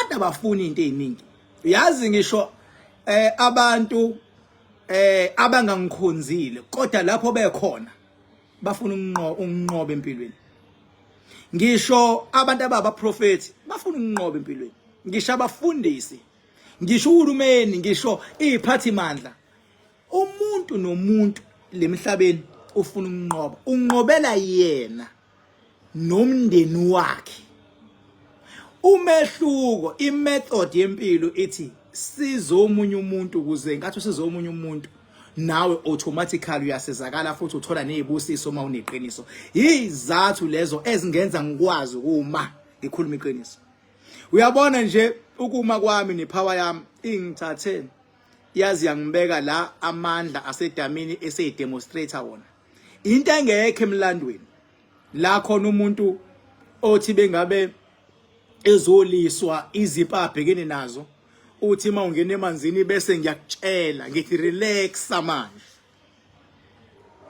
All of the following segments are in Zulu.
abantu abafuna into eziningi. Yazi ngisho abantu abangangikhonzile kodwa lapho bekhona bafuna ukunqoba empilweni. Ngisho abantu abaprofeti bafuna ukunqoba empilweni. Ngisho abafundisi, ngisho uhulumeni, ngisho iziphathi mandla. Umuntu nomuntu lemhlabeni ufuna ukunqoba. Unqobela yena nomndeni wakhe. Umehluko, imethod yempilo ithi sizomunye umuntu ukuze ngathi sizomunye umuntu nawe automatically uyasezakala futhi uthola nezibusiso uma uneqiniso. Yizathu lezo ezingenza ngikwazi uma ngikhuluma iqiniso. Uyabona nje ukuma kwami nepower yami ingithathe yazi yangibeka la amandla asedamini eseyidemonstrator wona. Into engekho emlandweni la khona umuntu othi bengabe ezoliswa izipha abhekene nazo uthi mawungena emanzini bese ngiyakutshela ngithi relax amandla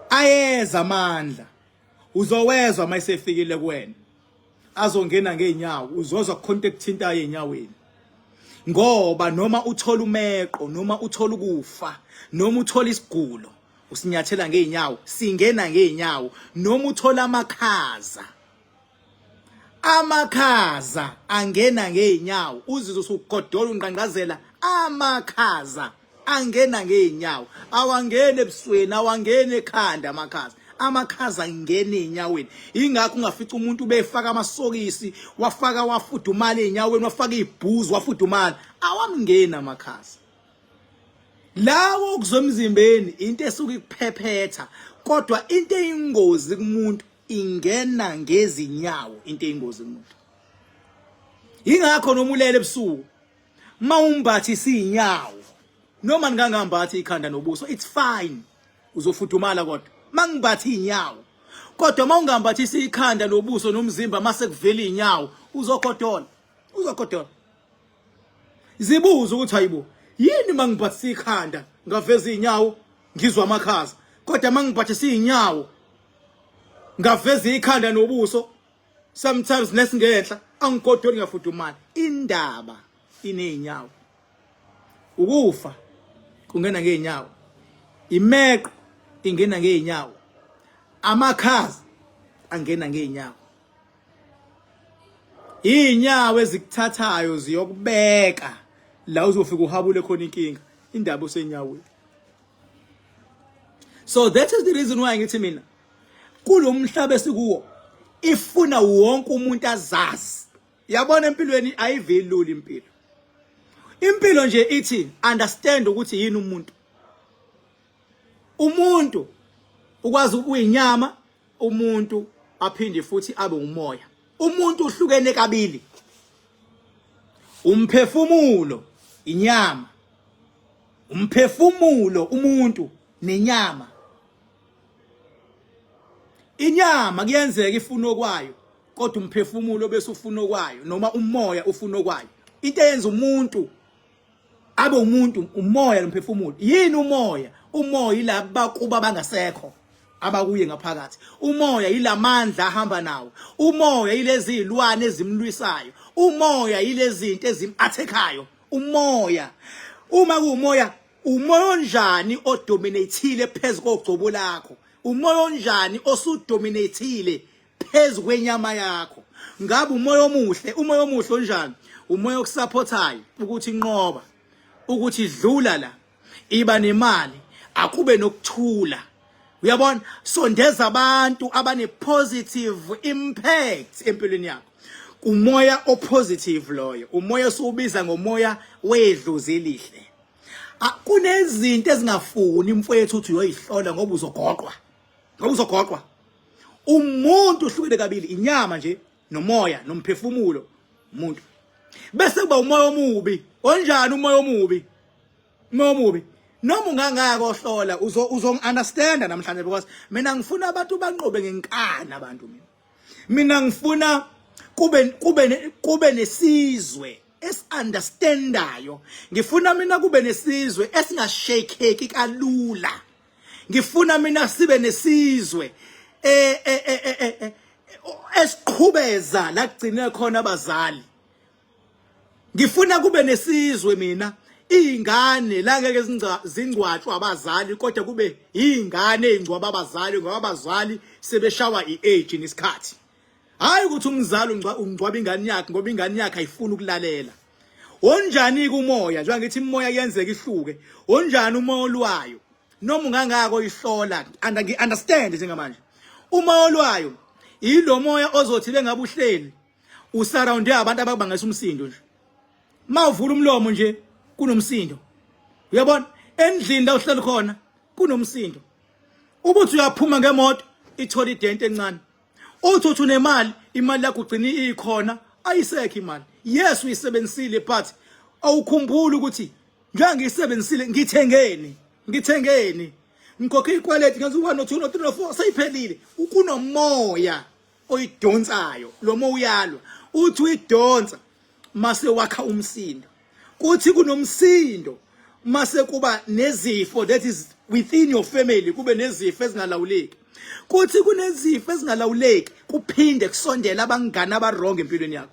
ayeza amandla uzowezwa mayisefikile kuwena azongena ngeenyawo uzozwa contact thinta yenyaweni ngoba noma uthola umeqo noma uthola ukufa noma uthola isigulo usinyathela ngeenyawo singena ngeenyawo noma uthola amakhaza angena ngeenyawo uzizwe usugodola unqanqazela amakhaza angena ngeenyawo awangene ebusweni awangene ekhanda amakhaza angena enyaweni ingakho ungafica umuntu befaka amasokisi wafudumala enyaweni wafaka ibhuzu wafudumala awamngena amakhaza lawo kuzomzimbeni into esuka ikuphephetha kodwa into eyingozi kumuntu ingena ngezinyawo into eyingozi kumuntu ingakho noma ulele ebusuku mawumbathisa inyawo noma ningangambathi ikhanda nobuso it's fine uzofudumala kodwa mangibathi inyawo kodwa mawungambathisa ikhanda nobuso nomzimba mase kuvela inyawo uzogodola zibuza ukuthi hayibo yini mangibathisa ikhanda ngaveza inyawo ngizwa amakhaza kodwa mangibathisa inyawo ngaveza ikhanda nobuso sometimes nesingehla angigodoli ngafudumala indaba inenyawo ukufa kungena ngeenyawo imeqo ingena ngeenyawo amakhaza angena ngeenyawo inyawo ezikuthathayo ziyokubeka la uzofika uhabule khona inkinga indaba usenyaweni. So that is the reason why ngithi mina kulo mhlaba esikuwo ifuna wonke umuntu azazi. Yabona empilweni ayiveluli impilo. Impilo nje ithi understand ukuthi yini umuntu. Umuntu ukwazi ukuyinyama, umuntu aphinde futhi abe umoya. Umuntu uhlukene kabili. Umphefumulo, inyama. Umphefumulo umuntu nenyama. Inyama kuyenzeka ifuna okwayo, kodwa umphefumulo bese ufuna okwayo noma umoya ufuna okwayo. Into eyenza umuntu abe umuntu, umoya nomphefumulo. Yini umoya? Umoya ilaba kuba bangasekho abakuye ngaphakathi. Umoya ilamandla ahamba nawo. Umoya ilezi izilwane ezimlwisayo. Umoya ilezi zinto ezimathekayo. Umoya uma kuumoya, umoya onjani odominateile phezulu kogcobo lakho? Umoya onjani osudominateile phezulu kwenyama yakho? Ngabe umoya omuhle onjani? Umoya okusupportayo ukuthi inqoba, ukuthi idlula la, iba nemali, akube nokuthula. Uyabona, sondeza abantu abane positive impact empilweni yakho. Umoya opositive loyo, umoya osubiza ngomoya wedlozi elihle. Kunezinto ezingafuni mfowethu uthi uyoyihlola ngoba uzogoqwa. Umuntu uhlukile kabili, inyama nje nomoya nomphefumulo umuntu. Bese kuba umoya omubi. Onjani umoya omubi? Umoya omubi noma ungangaya kohlola uzong-understand namhlanje because mina ngifuna abantu banqobe ngenkani abantu mina ngifuna kube nesizwe esunderstandayo. Ngifuna mina kube nesizwe esingashakeki kalula. Ngifuna mina sibe nesizwe esiqhubeza la kugcine khona abazali. ngifuna kube nesizwe mina ingane la ngeke zingcwatshwa abazali kodwa kube ingane ezingcwaba abazali ngoba abazali sebeshawa iage nesikhathi. Hayi ukuthi umzali ungcwaba ingane yakhe ngoba ingane yakhe ayifuni ukulalela. Onjani kumoya njengoba ngithi imoya yenzeka ihluke. Onjani umoya olwayo noma ungangako ihlola understand njengamanje. Umoya olwayo yilo moya ozothi bengabe uhleli usurround abantu ababangisa umsindo nje. Mawuvula umlomo nje kunomsindo. Uyabona endlini la uhleli khona kunomsindo. Ubuthi uyaphuma ngemoto ithola ident encane. Uthi unemali imali yakho ugcina ikhona ayisekho imali. Yes uyisebenzisile but awukhumbula ukuthi njengoba ngiyisebenzisile ngithengeni ngikhokhe ikwaleti ngenza 1 2 3 4 sayiphelile. Ukunomoya oyidonsayo lo moya uyalwa uthi uyidonsa mase wakha umsindo. Kuthi kunomsindo mase kuba nezifo that is within your family kube nezifo ezingalawuleki. Kuthi kunezifo ezingalawuleki kuphinde kusondela abangani abarong empilweni yakho.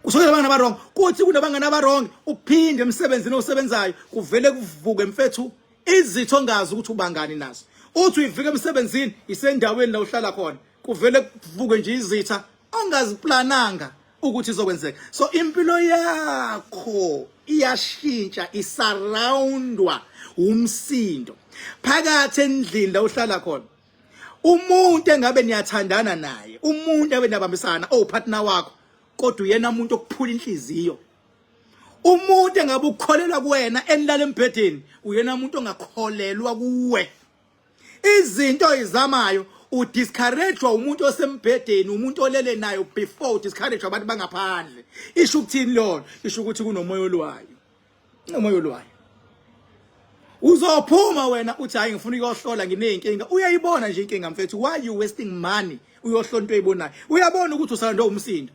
Kusondela abangani abarong kuthi kunabangani abarong uphinde emsebenzini osebenzayo kuvele kuvuke mfethu izitho ngazi ukuthi ubangani nazo. Uthi uyivika emsebenzini isendaweni la uhlala khona kuvele kuvuke nje izitha ongaziplananga ukuthi izokwenzeka. So impilo yakho iyashintsha isurroundwa umsindo phakathi endlini la uhlala khona. Umuntu engabe niyathandana naye, umuntu engabe niyabambisana partner wakho kodwa uyena umuntu okuphula inhliziyo. Umuntu engabe ukukholelwa kuwena enilala embhedeni uyena umuntu ongakholelwa kuwe. Izinto izamayo udiscourage umuntu osembhedeni umuntu olele nayo before discourage abantu bangaphandle. Isho ukuthini lona? Isho ukuthi kunomoya olwayo. Umoya olwayo. Uzophuma wena uthi hayi ngifuna ukuyohlola nginenkinga. Uyayibona nje inkinga mfethu. Why you wasting money uyohlola into eyibonayo? Uyabona ukuthi usalandwa umsindo.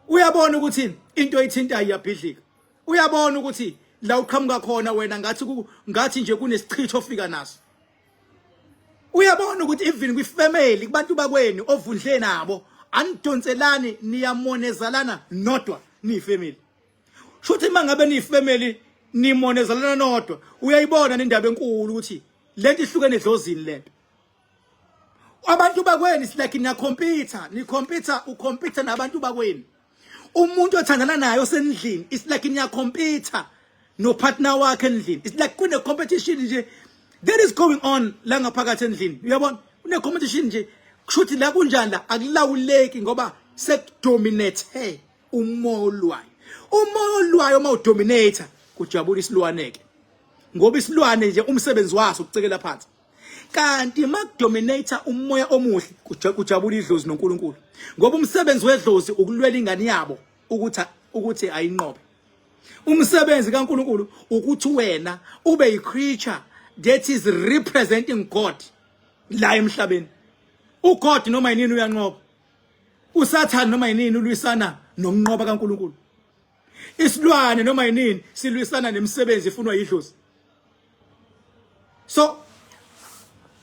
Uyabona ukuthi into ethintayo iyabhidlika. Uyabona ukuthi la uqhamuka khona wena ngathi nje kunesichitho ofika naso. Uyabona ukuthi even kwifamily kubantu bakweni ovundle nabo anidonselani niyamonezalana nodwa niyifamily. Shuthi mangabe niyifamily nimonezalana nodwa uyayibona nendaba enkulu ukuthi lento ihlukene edlozini lento. Abantu bakweni silike ukompita nabantu bakweni. Umuntu othandana nayo sendlini isilike niyakompita no partner wakhe endlini. It's like kune competition nje that is going on la ngaphakathi endlini. Uyabona une competition nje kushuthi la kunjani la akulawuleki ngoba sekudominate umoya olwayo. Umoya olwayo mawudominate kujabula isilwaneke ngoba isilwane nje umsebenzi waso ukucekela phansi. Kanti makudominate umoya omuhle kujabula idlozi noNkulunkulu ngoba umsebenzi wedlozi ukulwela ingane yabo ukuthi ayinqobe. Umsebenzi kaNkulunkulu ukuthi wena ube yicreature that is representing God la emhlabeni. uGod noma yini uyanqoba. uSathane noma yini ulwisana nomnqoba kaNkulunkulu. Isilwane noma yini silwisana nemisebenzi efunwa yidlozi. So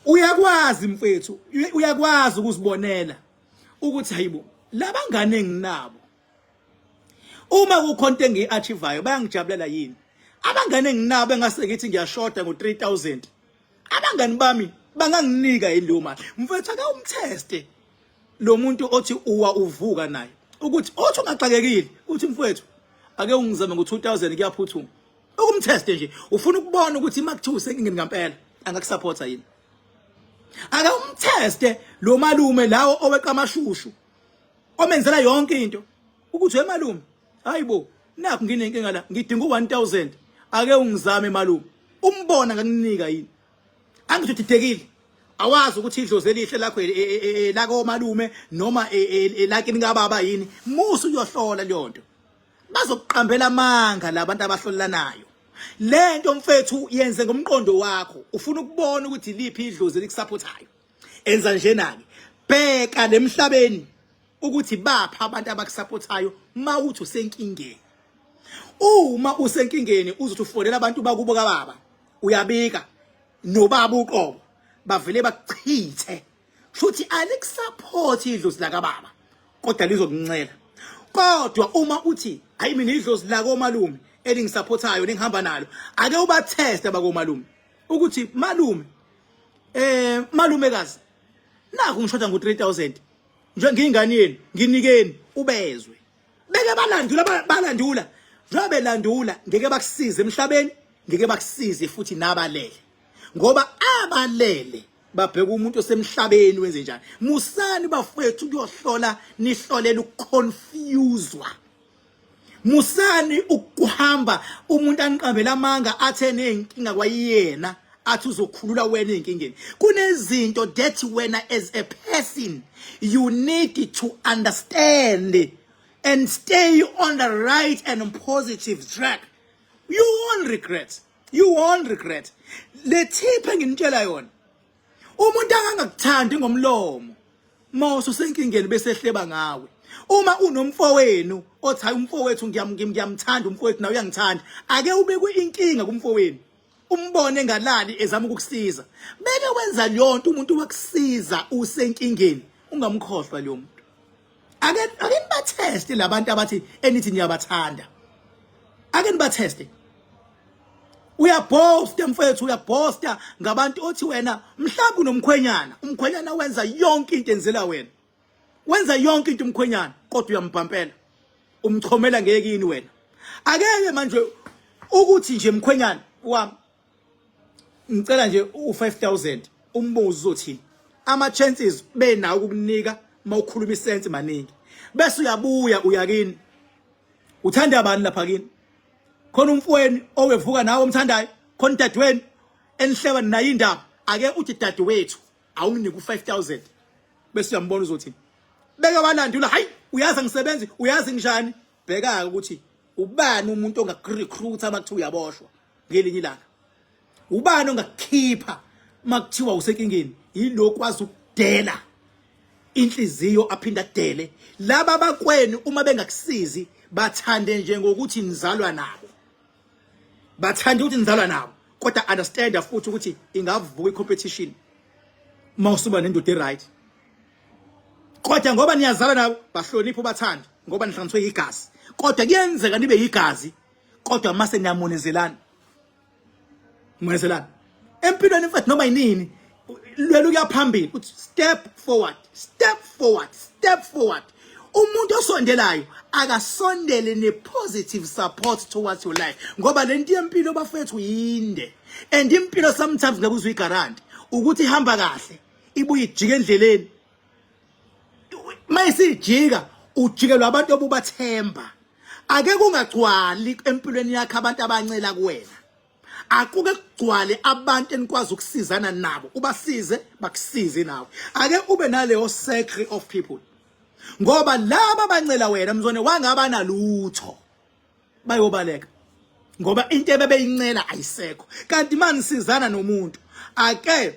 uyakwazi mfethu uyakwazi ukuzibonela ukuthi hayibo labangane enginabo uma kukhonto engiachieve bayangijabulela yini. Abangane enginabo engase ngithi ngiyashota ngo-3,000 abangani bami banganginika yini leyo mali. Mfethu ake umteste lo muntu othi uvuka naye ukuthi othi ungaxakekile uthi mfethu ake ungizame ngo-2,000 kuyaphuthuma. Ukumteste nje ufuna ukubona ukuthi makuthiwa usenkingeni ngempela angakusupporta yini. Ake umteste lo malume lawo oweqa amashushu omenzela yonke into ukuthi emalume hayibo nakho nginenkinga la ngidinga u-1,000 ake ungizame malume umbona ngakunika yini. Angididekile awazi ukuthi idlozi elihle lakho lako malume noma lakini kababa yini musu uyohlola leyo nto bazokuqambela amanga labantu abahlolanayo. Lento mfethu yenze ngomqondo wakho ufuna ukubona ukuthi liphi idlozi elikusupportayo. Enza njena-ke bheka lemhlabeni ukuthi bapha abantu abakusupportayo mawuthi usenkingeni. Uma usenkingeni uzothi ufonela abantu bakubo kababa uyabika nobaba uqobo bavele bakuchithe futhi alikusupport idlozi la kababa kodwa lizokuncela. kodwa uma uthi hayi mina idlozi la komalume elingisupportayo nengihamba nalo ake uba test abakomalume ukuthi malume malumekazi naku ngishoda ngo-3000 nje ngiyingane yenu nginikeni ubezwe beke balandula njobe landula ngeke bakusize emhlabeni ngeke bakusize futhi nabalele ngoba abalele babheka umuntu osemhlabeni wenze njani musani bafethu kuyohlola nihlolela ukuconfusewa musani ukuhamba umuntu aniqambela amanga athene inkinga kwayena athi uzokhulula wena inkingeni kunezinto that wena as a person you need to understand and stay on the right and positive track. You won't regret. Le tip engintshela yona umuntu angangakuthandi ngomlomo mawusu senkingeni bese hleba ngawe uma unomfowenu othi hayi umfowethu ngiyamthanda umfowethu nawe uyangithanda ake ubekwe inkinga kumfowenu umbone ngalali ezama ukukusiza beke wenza yonke umuntu wakusiza usenkingeni ungamkhohlwa lo muntu ake nibateste labantu abathi enithi niyabathanda ake nibateste uyabosta mfethu uyabosta ngabantu othi wena mhlawumbe unomkhwenyana umkhwenyana wenza yonke into enzela wena wenza yonke into umkhwenyana kodwa uyamphampela umchomela ngekini wena akeke manje ukuthi nje mkhwenyana wami ngicela nje u5000 umbuzo uzothini ama chances benawo ukukunika mawukhuluma isense maningi bese uyabuya uyakini uthanda abantu lapha kini khona umfweni owevuka nawe omthandayo khona dadweni enihleba nayo indaba ake uthi dadewethu awunginike u5000 bese uyambona uzothini beke balandula hayi uyazi ngisebenzi uyazi njani bheka ukuthi ubani umuntu ongakurecruit abakuthi uyaboshwa ngelinye ilanga ubani ongakukhipha makuthiwa usenkingeni yilo kwazi ukudela inhliziyo aphinda dele laba bakweni uma bengakusizi bathande nje ngokuthi nizalwa nabo bathanda ukuthi nizalwa nabo kodwa understand futhi ukuthi ingavuka icompetition mawusuba nendoda right kodwa ngoba niyazalwa nabo bahlonipha ubathanda ngoba nihlanganiswe igazi kodwa kuyenzeka nibe igazi kodwa mase niyamonezelana mwezelana empilweni mfethu noma yinini lwelo kuyaphambili uthi step forward umuntu osondelayo akasondele ne-positive support towards your life ngoba lento yempilo bafethu yinde and impilo sometimes ngabe uzuyigaranti ukuthi ihamba kahle ibuye ijike endleleni mayisijika ujikelwa abantu obubathemba ake kungagcwali empilweni yakhe abantu abancela kuwena akuke kugcwale abantu enikwazi ukusizana nabo ubasize bakusize nawe ake ube naleyo circle of people ngoba laba abancela wena mzone wangabana lutho bayobaleka ngoba into ebebeyincela ayisekho kanti manje sizana nomuntu ake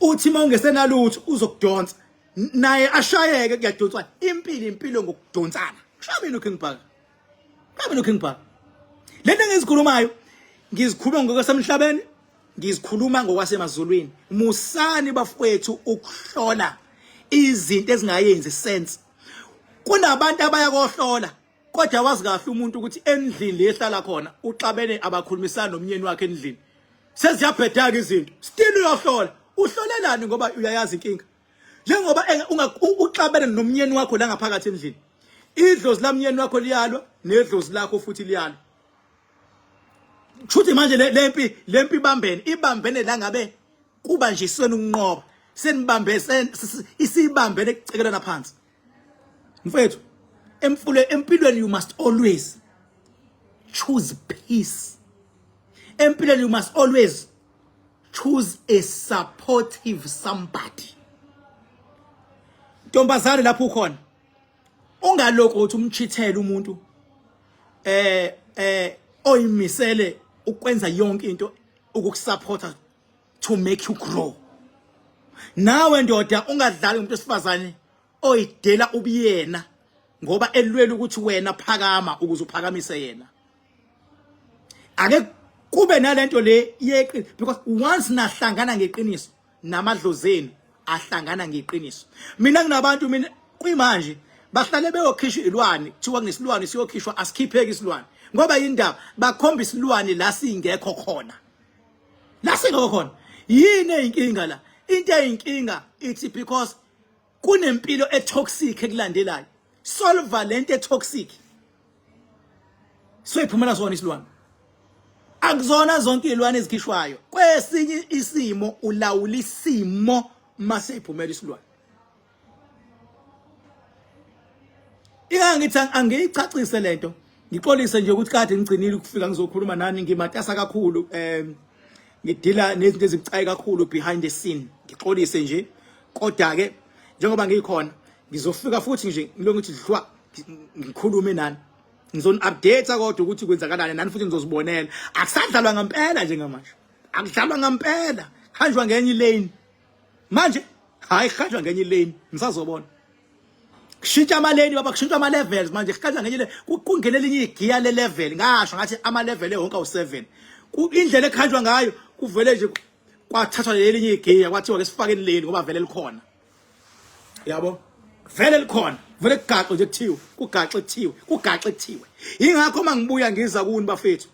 uthi mawungesena lutho uzokudonsa naye ashayeke kuyadonswa impilo ngokudonsana shabe no king park lento ngizikhulumayo ngizikhuluma ngokwasemhlabeni ngizikhuluma ngokwasemazulwini musani bafowethu ukuhlola izinto ezingayenzi sense kunabantu abayakohlola kodwa wazi kahle umuntu ukuthi endlini lehlala khona uxabene abakhulumisana nomnyeni wakhe endlini seziyabhedaka izinto still uyohlola uhlolelani ngoba uyayazi inkinga njengoba uxabene nomnyeni wakho la ngaphakathi endlini idlozi lamnyeni wakho liyalwa nedlozi lakho futhi liyalwa Chuthi manje lempi ibambene la ngabe kuba nje iswena ukunqoba senibambe isibambene ekucekelana phansi mfethu empilweni you must always choose peace empilweni you must always choose a supportive somebody Ntombazane lapho ukhona ungaloko uthi umchithele umuntu oyimisele ukwenza yonke into ukukusupporta to make you grow nawe ndoda ungadlali umuntu osifazane oyidela ubuyena ngoba elwela ukuthi wena phakama ukuze uphakamise yena ake kube nalento le yeqiniso because once nahlangana ngeqiniso namadlozeni ahlangana ngeqiniso mina nginabantu mina kuyimanje bahlale beyokhishwa ilwane kuthiwa kunesilwane siyokhishwa asikhipheki isilwane ngoba yindaba bakhomba isilwane la singekho khona la singekho khona yini eyinkinga la into eyinkinga ithi because kunempilo etoxic ekulandelayo solve lento etoxic so iphumela zona isilwane akuzona zonke izilwane ezikhishwayo kwesinye isimo ulawula isimo mase iphumela isilwane ngithi angiyicacise lento ngixolise nje ukuthi kade ngigcinile ukufika ngizokhuluma nani ngimatasa kakhulu ngidila nezinto ezibucayi kakhulu behind the scene ngixolise nje kodwa ke njengoba ngikhona ngizofika futhi nje ngilonga ukuthi dlwa ngikhulume nani ngizon update kodwa ukuthi kwenzakalani nani futhi ngizozibonela akusadlalwa ngempela njengamanje akudlalwa ngempela khanjwa ngenye lane manje hayi khanjwa ngenye lane ngisazobona kushintsha amaleni baba kushintsha ama levels manje khanjwa ngenye kungenela inye igear le level ngasho ngathi ama level wonke awu7 indlela ekhanjwa ngayo kuvele nje kwathathwa lelinye igear kwathiwa ke sifake lane ngoba vele likhona yabo vele likhona vele kugaxe nje kuthiwe kugaxe kuthiwe ingakho mangibuya ngiza kuni bafethu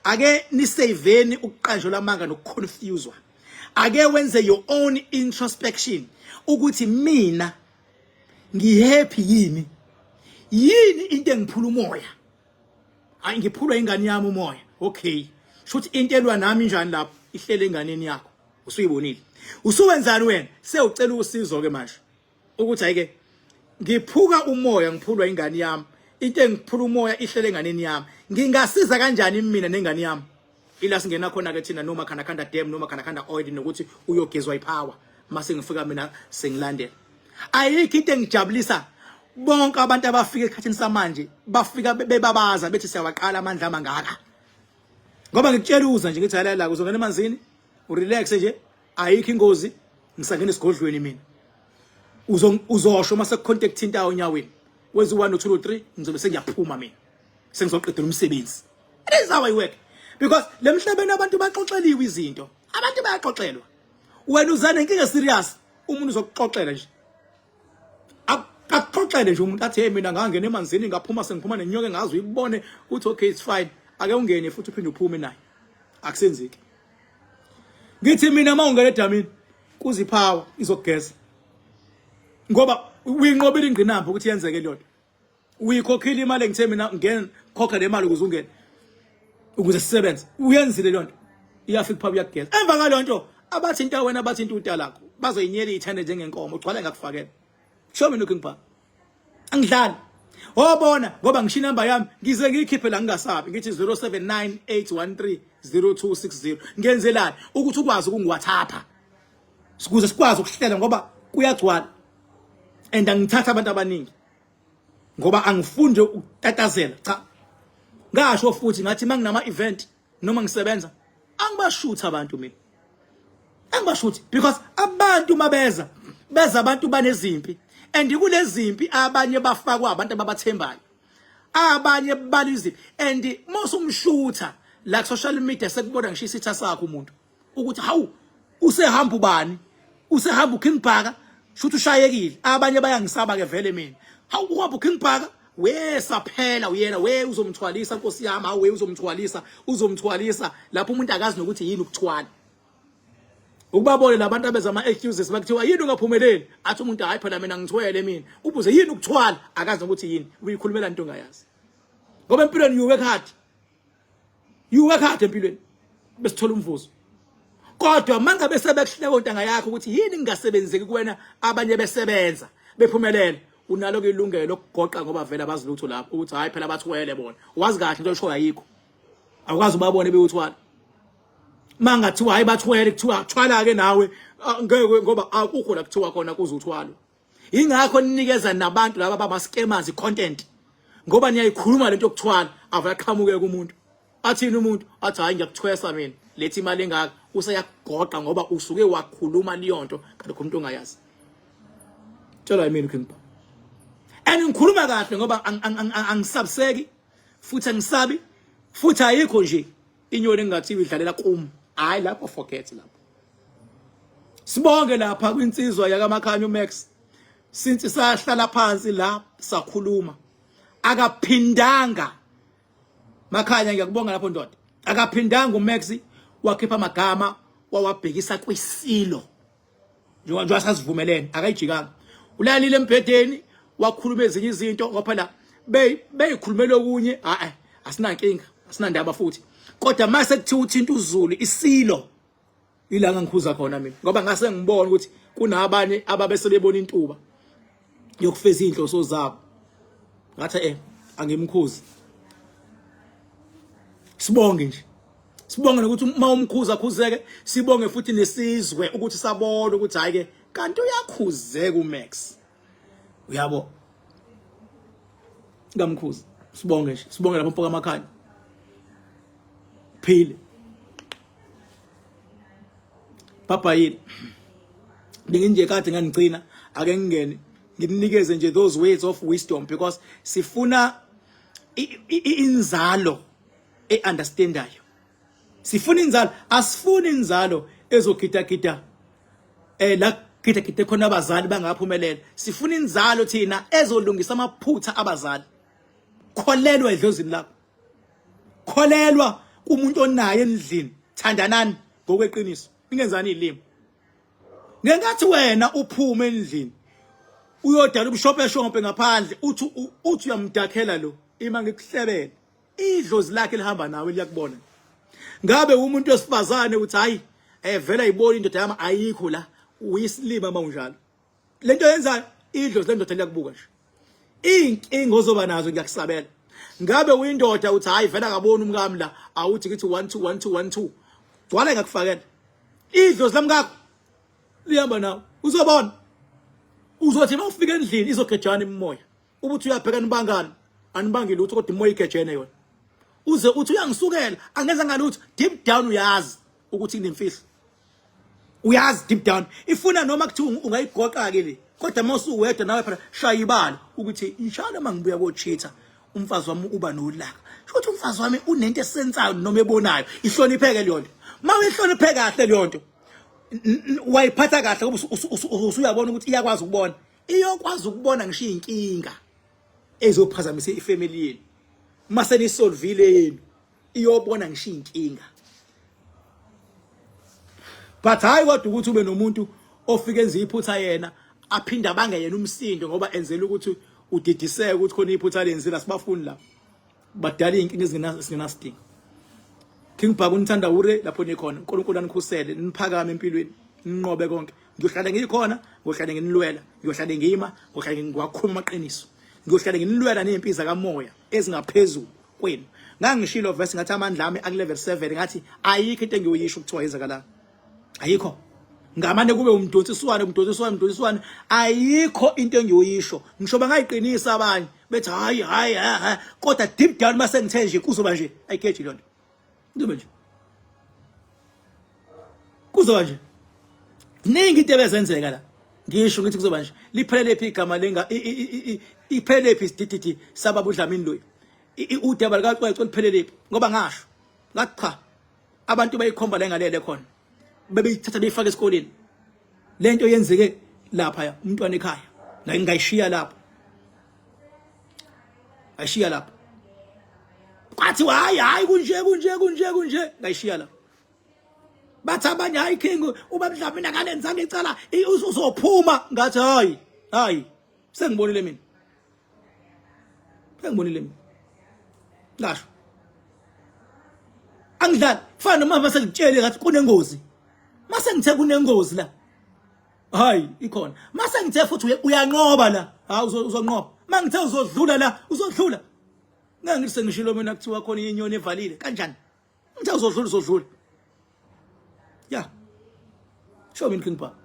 ake nisaveni ukuqanjwa lamanga nokuconfusewa ake wenze your own introspection ukuthi mina ngihappy yini into engiphula umoya hayi ngiphulwa ingane yami umoya okay shothi into elwa nami njani lapho ihlele enganeni yakho usuyibonile usuwenzani wena sewucela usizo ke manje ukuthi ayike ngiphuka umoya ngiphulwa ingane yami into engiphula umoya ihlele enganeni yami ngingasiza kanjani mina nengane yami ila singena khona ke thina noma khanda dam noma khanda oil nokuthi uyogezwa ipower mase ngifika mina sengilandela ayikho into engijabulisa bonke abantu abafika ekhathini samanje bafika bebabaza bethi siyawaqala amandla amangaka ngoba ngikutshela uza nje ngithi halela uzongena emanzini urelax nje ayikho ingozi ngisangena esigodlweni mina uzosho mase contact intawo onyaweni wenza 1 2 3 ngizobe sengiyaphuma mina sengizoqedela umsebenzi that is how I work because lemhlabeni abantu baxoxeliwe izinto abantu bayaxoxelwa wena uzana inkinga serious umuntu uzokuxoxela nje akuxoxele nje umuntu athi hey mina ngangena emanzini ngaphuma sengiphuma nenyoka engazi uyibone uthi okay it's fine ake ungene futhi uphinde uphume naye akusenzeki ngithi mina mawungena edamini kuzipower izogeza ngoba uyinqobile ingqinamba ukuthi yenzeke lento uyikhokhile imali engithe mina ngene khokha le mali ukuze ungene ukuze sisebenze uyenzile lento iyafika phakathi yakugeza emva ngalonto abathi into wena abathi into utalakho bazoyinyela ithande njengenkomo ugcwala ngakufakela show me looking back angidlali obona ngoba ngisho inamba yami ngize ngiyikhiphe la ngingasabi ngithi 0798130260 ngenzelani ukuthi ukwazi ukungiwathapha sikuze sikwazi ukuhlela ngoba kuyagcwala and angithatha abantu abaningi ngoba angifunde ukutatazela cha ngasho futhi ngathi manginama event noma ngisebenza angibashutha abantu mina angibashuthi because abantu mabeza abantu banezimpi and kulezimpi abanye bafakwa abantu ababathembayo abanye baliziphi and mose umshutha la social media sekubona ngisho isitha sakho umuntu ukuthi hawu usehamba ubani usehamba uKing Bhaka shuthi ushayekile abanye bayangisaba ke vele mina hawu uhamba uKing Bhaka wesaphela uyena we uzomthwalisa Nkosi yami hawu we uzomthwalisa lapho umuntu akazi nokuthi yini ukuthwala ukubabone labantu abeza ama excuses bakuthiwa yini ungaphumeleli athi umuntu hayi phela mina ngithwele mina ubuze yini ukuthwala akazi ukuthi yini uyikhulumela into ongayazi ngoba empilweni you work hard empilweni besithola umvuzo kodwa mangabe sebekuhleka ontanga yakho ukuthi yini ngingasebenzeki kuwena abanye besebenza bephumelela unalo ke ilungelo lokugoqa ngoba vele abazilutho lapho ukuthi hayi phela bathwele bona wazi kahle into esho ayikho awukazi ubabone beyuthwala mangathiwa hayi bathwele kuthiwa thwala ke nawe ngeke ngoba akukho la kuthiwa khona kuzuthwalo ingakho ninikeza nabantu laba baba scammers content ngoba niyayikhuluma lento yokuthwala avaqhamuke kumuntu athini umuntu athi hayi ngiyakuthwesa mina lethi imali engaka useyagoqa ngoba usuke wakhuluma liyonto kanti umuntu ongayazi tshela yimi uKing Bhaka and ngikhuluma kahle ngoba angisabseki futhi angisabi futhi ayikho nje inyoni engathiwa idlalela kum hayi lapho forget lapho sibonge lapha kwinsizwa yakaMakhanyo Max since sahlala phansi la sakhuluma akaphindanga Makhanya ngiyakubonga lapho ndoda akaphindanga uMax wakhipha amagama wawabhekisa kwisilo njengoba sasivumelene akayijikanga ulalile embhedeni wakhuluma ezinye izinto ngoba phela beyikhulumela okunye asinankinga asinandaba futhi kodwa mase kuthiwa uthinta uZulu isilo ilanga ngikhuza khona mina ngoba ngase ngibona ukuthi kunabanye ababesebebona intuba yokufeza inhloso zabo ngathi angimkhuzi sibonge nje sibonge nokuthi uma umkhuza khuzeke sibonge futhi nesizwe ukuthi sabona ukuthi hayi ke kanti uyakhuzeka uMax uyabo ngamkhuzi sibonge nje sibonge lapho mpoka amakhanya phile papa yini nginje kade nganigcina ake ngingene ngimnikeze nje those words of wisdom because sifuna inzalo understandayo sifuna inzalo asifuni inzalo ezogidagida la gidagide khona abazali bangaphumelela sifuna inzalo thina ezolungisa amaphutha abazali kholelwa edlozini lakho kholelwa kumuntu onayo endlini thandanani ngokweqiniso ingenzani izilimo ngengathi wena uphume endlini uyodala ubushophe ngaphandle uthi uyamdakhela lo ima ngikuhlebele idlozi lakhe lihamba nawe liyakubona ngabe umuntu osifazane uthi hayi vela ayibona indoda yami ayikho la uyisilima mawunjalo lento yenzayo idlozi lendoda liyakubuka nje inkingo ozoba nazo ngiyakusabela ngabe uyindoda uthi hayi vela akabona umkami la awuthi kithi 1 2 1 2 1 2 gcwala ngakufakela idlozi lamkakho lihamba nawe uzobona uzothi mawufika endlini izogejana imimoya ubuthi uyabheka nibangani anibangile ukuthi kodwa imoya igejene yona uze uthi uyangisukela angenza ngalutho deep down uyazi ukuthi kunemfihlo uyazi deep down ifuna noma kuthi ungayigoqa ke le kodwa mawusuwedwa nawe phela shaya ibala ukuthi inshallah mangibuya kochitha umfazi wami uba nolaka ukuthi umfazi wami unento esensayo noma ebonayo ihlonipheke le nto mawihloniphe kahle le nto wayiphatha kahle ngoba usuyabona ukuthi iyakwazi ukubona iyokwazi ukubona ngisho inkinga ezophazamisa ifamily yenu mase nisolvile yenu iyobona ngisho inkinga but hayi kodwa ukuthi ube nomuntu ofike enza iphutha yena aphinda bange yena umsindo ngoba enzela ukuthi udidiseke ukuthi khona iphutha lenzila sibafuni la badala inkinga ezingenasidingo King Bhaku nithanda ure lapho nikhona uNkulunkulu anikhusele niphakame empilweni ninqobe konke ngiyohlala ngikhona ngohlale nginilwela ngiyohlale ngima ngohlale ngwakhuluma amaqiniso ngiyohlale nginilwela nezimpiza kamoya ezingaphezulu kwenu ngangishilo verse ngathi amandla ami akulevel 7 ngathi ayikho into engiyisho ukuthiwa yezakala ayikho ngamane kube umdonsiswane ayikho into engiyisho ngisho bangayiqinisa abanye bethi hayi kodwa deep down mase ngithe nje kuzoba nje ayigeji lonto kuzoba nje ningi into ebezenzeka la ngisho ngithi kuzoba nje liphelele phi igama lenga iphelele phi sidididi sababa uDlamini lo udaba likaCwece liphelele phi ngoba ngasho ngathi cha abantu bayikhomba la engalele khona bebeyithatha beyifaka esikoleni lento yenzeke lapha umntwana ekhaya ngayishiya lapha ayishiya lapha kwathi hayi kunje ngayishiya lapha bathi abanye hayi King ubaba Dlamini akalenzanga icala uzophuma ngathi hayi sengibonile mina ngasho angidlali fana noma mase ngitshele ngathi kunengozi mase ngithe kunengozi la hayi ikhona mase ngithe futhi uyanqoba la uzonqoba mangithe uzodlula la uzodlula ngangithi sengishilo mina kuthiwa khona inyoni evalile kanjani ngithe uzodlula ya show me King Bhaku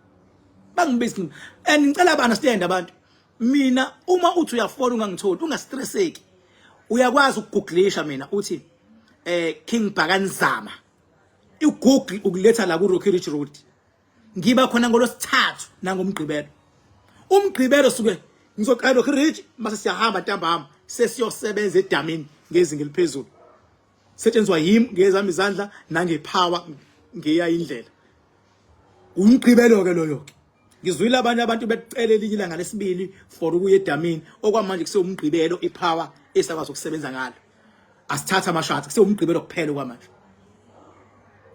bangibisi and ngicela understand abantu mina uma uthi uyafona ungangitholi ungastresseki uyakwazi ukuguglisha mina uthi King Bhaku anzama iGoogle ukuletha la ku Rocky Ridge Road ngiba khona ngolosithathu nangomgqibelo umgqibelo suke ngizoqala Rocky Ridge mase siyahamba ntambama sesiyosebenza edamini ngezinga eliphezulu setshenzwa yimi ngezami izandla nangepower ngeya indlela umgqibelo ke loyo ngizwile abantu becela elinye ilanga lesibili for ukuya edamini okwamanje kusewumgqibelo ipower esakwazi ukusebenza ngalo asithatha amashathi kusewumgqibelo kuphela okwamanje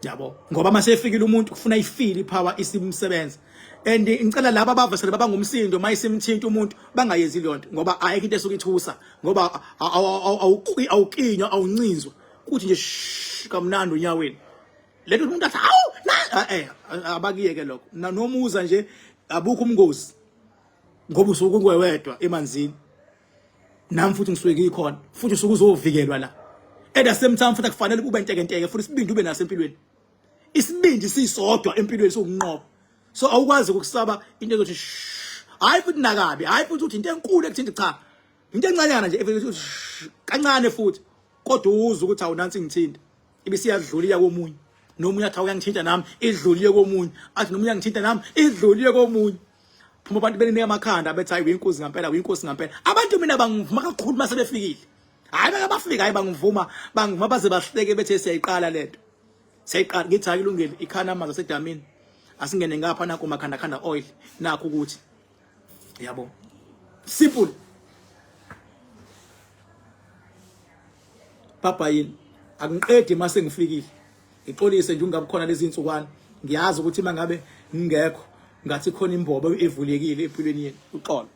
yabo ngoba mase efikile umuntu kufuna ifeel ipower isimsebenza and ngicela laba abavesele baba ngumsindo mayisimthinta umuntu bangayenzi lonto ngoba ayikho into esuka ithusa ngoba awukinywa awuncinzwa kuthi nje kamnandi unyaweni letho umuntu athi awu abakiyeke lokho nomuza nje abukho umngozi ngoba usuke ngwewedwa emanzini nami futhi ngisuke ngikhona futhi usuke uzovikelwa la at the same time futhi kufanele ube ntekenteke futhi isibindi ube naso empilweni isibindi sisodwa empilweni sokunqoba so awukwazi ukusaba into ezothi hayi futhi nakabi hayi futhi uthi into enkulu ekuthini cha into encanyana nje efuthi kancane futhi kodwa uza ukuthi awunansi ngithinta ibisiyadlula iya komunye nomunye athi awuyangithinta nami idluliye komunye athi nomunye angithinta nami idluliye komunye phuma abantu benika amakhanda bethi hayi uyinkosi ngempela uyinkosi ngempela abantu mina bangivuma kakhulu mase befikile hayi bayabafika hayi bangivuma baze bahleke bethe siyayiqala lento siyayiqala ngithi hayi kulungile ikhana amanzi asedamini asingene ngapha nakho makhanda oil nakho ukuthi yabo simple papa yini akunqedi mase ngifikile ixolise nje ungabukhona lezi insukwana ngiyazi ukuthi mangabe ngingekho ngathi khona imbobo evulekile empilweni yeni uxolo